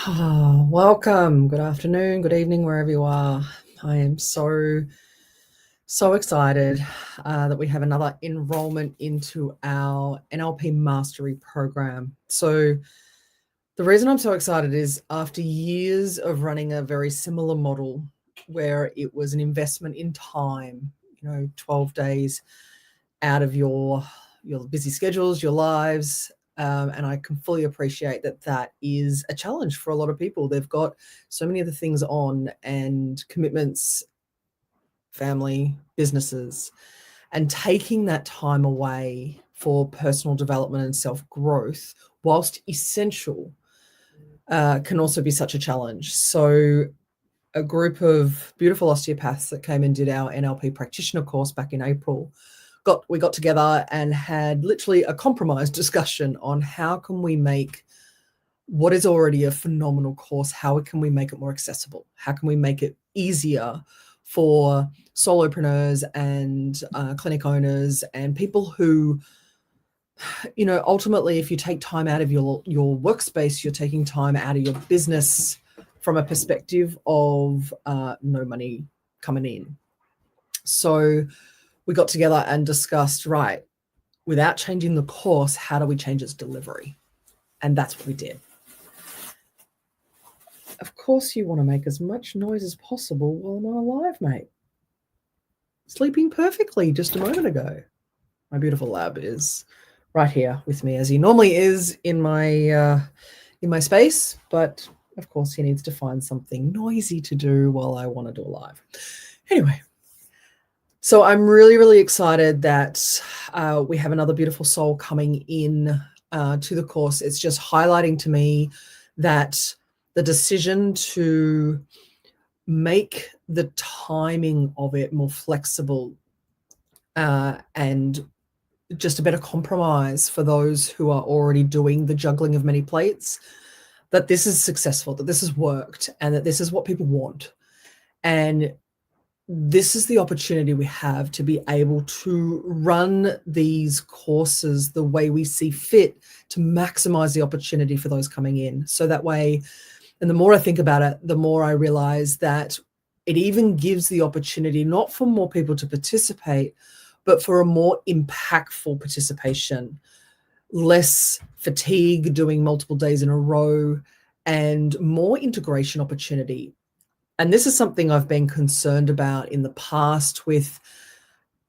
Welcome. Good afternoon, good evening, wherever you are. I am so excited that we have another enrollment into our NLP Mastery program. So the reason I'm so excited is after years of running a very similar model where it was an investment in time, 12 days out of your busy schedules, your lives, and I can fully appreciate that that is a challenge for a lot of people. They've got so many other things on and commitments, family, businesses, and taking that time away for personal development and self-growth, whilst essential, can also be such a challenge. So a group of beautiful osteopaths that came and did our NLP practitioner course back in April, we got together and had literally a compromise discussion on how can we make what is already a phenomenal course, how can we make it more accessible? How can we make it easier for solopreneurs and clinic owners and people who, ultimately, if you take time out of your workspace, you're taking time out of your business from a perspective of no money coming in. So we got together and discussed, right, without changing the course, how do we change its delivery? And that's what we did. Of course, you want to make as much noise as possible while I'm alive, mate. Sleeping perfectly just a moment ago. My beautiful lab is right here with me, as he normally is in my space, but of course he needs to find something noisy to do while I want to do a live. Anyway, so I'm really, really excited that we have another beautiful soul coming in to the course. It's just highlighting to me that the decision to make the timing of it more flexible and just a better compromise for those who are already doing the juggling of many plates, that this is successful, that this has worked, and that this is what people want. And this is the opportunity we have to be able to run these courses the way we see fit to maximize the opportunity for those coming in. So that way, and the more I think about it, the more I realize that it even gives the opportunity not for more people to participate, but for a more impactful participation, less fatigue doing multiple days in a row, and more integration opportunity. And this is something I've been concerned about in the past with,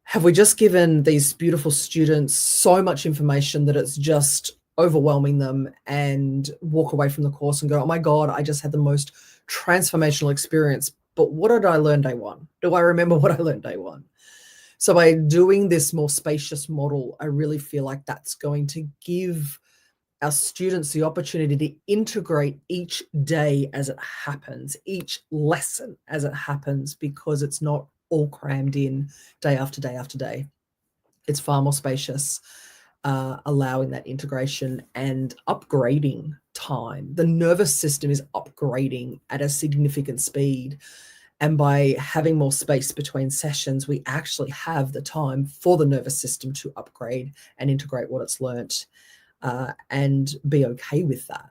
have we just given these beautiful students so much information that it's just overwhelming them and walk away from the course and go, oh my God, I just had the most transformational experience. But what did I learn day one? Do I remember what I learned day one? So by doing this more spacious model, I really feel like that's going to give our students the opportunity to integrate each day as it happens, each lesson as it happens, because it's not all crammed in day after day after day. It's far more spacious, allowing that integration and upgrading time. The nervous system is upgrading at a significant speed. And by having more space between sessions, we actually have the time for the nervous system to upgrade and integrate what it's learnt. And be okay with that.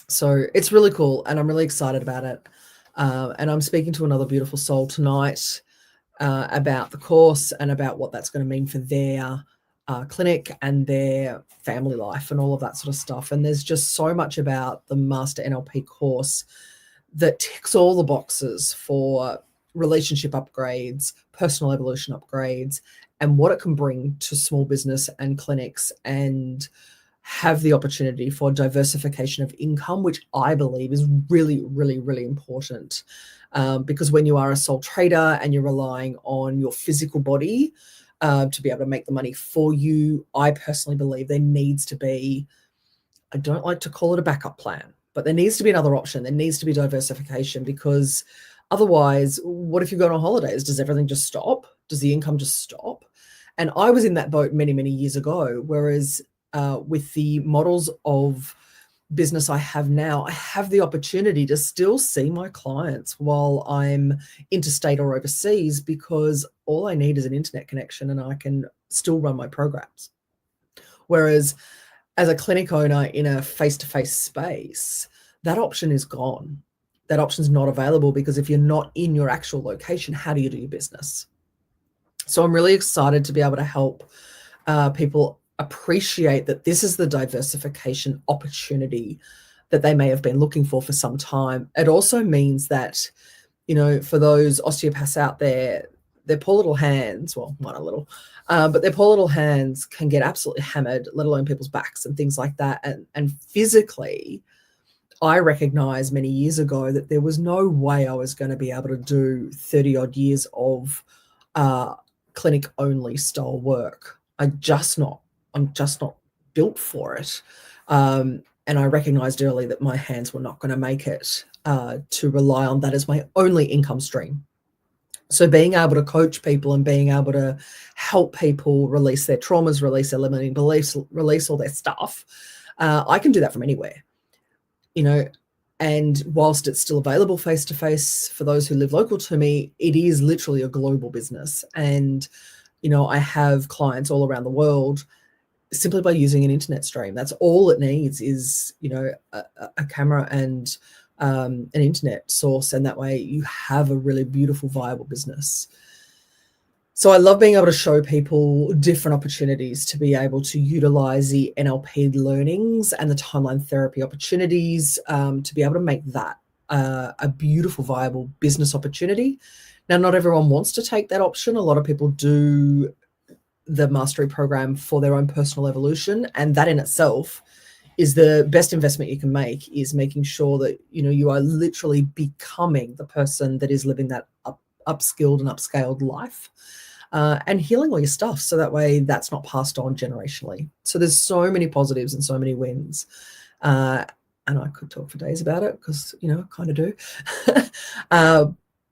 So it's really cool, and I'm really excited about it. And I'm speaking to another beautiful soul tonight about the course and about what that's going to mean for their clinic and their family life and all of that sort of stuff. And there's just so much about the Master NLP course that ticks all the boxes for relationship upgrades, personal evolution upgrades, and what it can bring to small business and clinics, and have the opportunity for diversification of income, which I believe is really, really, really important. Because when you are a sole trader and you're relying on your physical body to be able to make the money for you, I personally believe there needs to be, I don't like to call it a backup plan, but there needs to be another option. There needs to be diversification, because otherwise, what if you go on holidays? Does everything just stop? Does the income just stop? And I was in that boat many, many years ago, whereas with the models of business I have now, I have the opportunity to still see my clients while I'm interstate or overseas, because all I need is an internet connection and I can still run my programs. Whereas as a clinic owner in a face-to-face space, that option is gone. That option's not available, because if you're not in your actual location, how do you do your business? So I'm really excited to be able to help people appreciate that this is the diversification opportunity that they may have been looking for some time. It also means that, you know, for those osteopaths out there, their poor little hands, well, mine a little, but their poor little hands can get absolutely hammered, let alone people's backs and things like that. And physically, I recognized many years ago that there was no way I was going to be able to do 30 odd years of clinic only style work. I'm just not built for it. And I recognized early that my hands were not going to make it to rely on that as my only income stream. So being able to coach people and being able to help people release their traumas, release their limiting beliefs, release all their stuff, I can do that from anywhere, you know. And whilst it's still available face-to-face for those who live local to me, it is literally a global business. And, you know, I have clients all around the world simply by using an internet stream. That's all it needs is, you know, a camera and an internet source, and that way you have a really beautiful, viable business. So I love being able to show people different opportunities to be able to utilize the NLP learnings and the timeline therapy opportunities to be able to make that a beautiful, viable business opportunity. Now, not everyone wants to take that option. A lot of people do the mastery program for their own personal evolution, and that in itself is the best investment you can make, is making sure that, you know, you are literally becoming the person that is living that upskilled and upscaled life, and healing all your stuff, so that way that's not passed on generationally. So there's so many positives and so many wins, and I could talk for days about it, because, you know, I kind of do.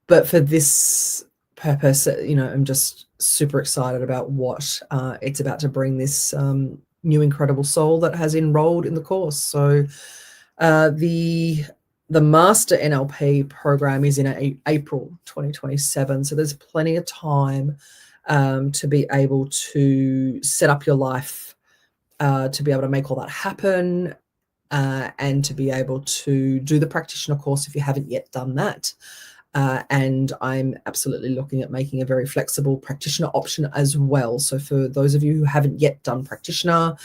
But for this purpose, you know, I'm just super excited about what it's about to bring this new incredible soul that has enrolled in the course. So the Master NLP program is in April 2027. So there's plenty of time to be able to set up your life, to be able to make all that happen, and to be able to do the practitioner course if you haven't yet done that. And I'm absolutely looking at making a very flexible practitioner option as well. So for those of you who haven't yet done practitioner,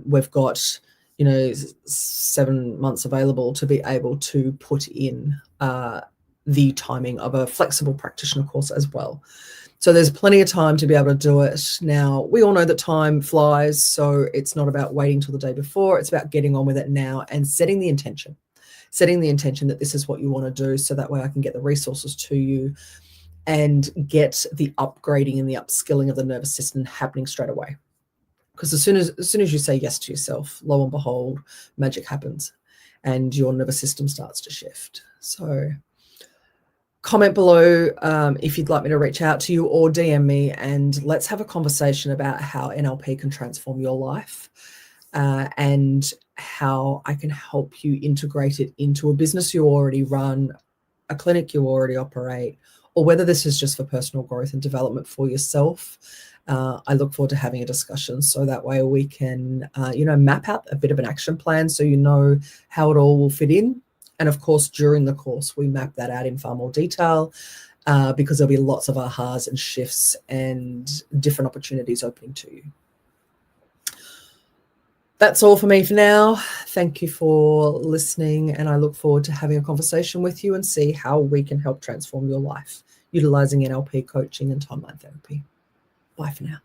we've got, you know, 7 months available to be able to put in the timing of a flexible practitioner course as well. So there's plenty of time to be able to do it. Now, we all know that time flies, so it's not about waiting till the day before. It's about getting on with it now and setting the intention that this is what you want to do, so that way I can get the resources to you and get the upgrading and the upskilling of the nervous system happening straight away. Because as soon as you say yes to yourself, lo and behold, magic happens and your nervous system starts to shift. So comment below if you'd like me to reach out to you, or DM me, and let's have a conversation about how NLP can transform your life, and how I can help you integrate it into a business you already run, a clinic you already operate, or whether this is just for personal growth and development for yourself. I look forward to having a discussion, so that way we can, you know, map out a bit of an action plan so you know how it all will fit in. And of course, during the course, we map that out in far more detail, because there'll be lots of ahas and shifts and different opportunities opening to you. That's all for me for now. Thank you for listening, and I look forward to having a conversation with you and see how we can help transform your life utilizing NLP coaching and timeline therapy. Bye for now.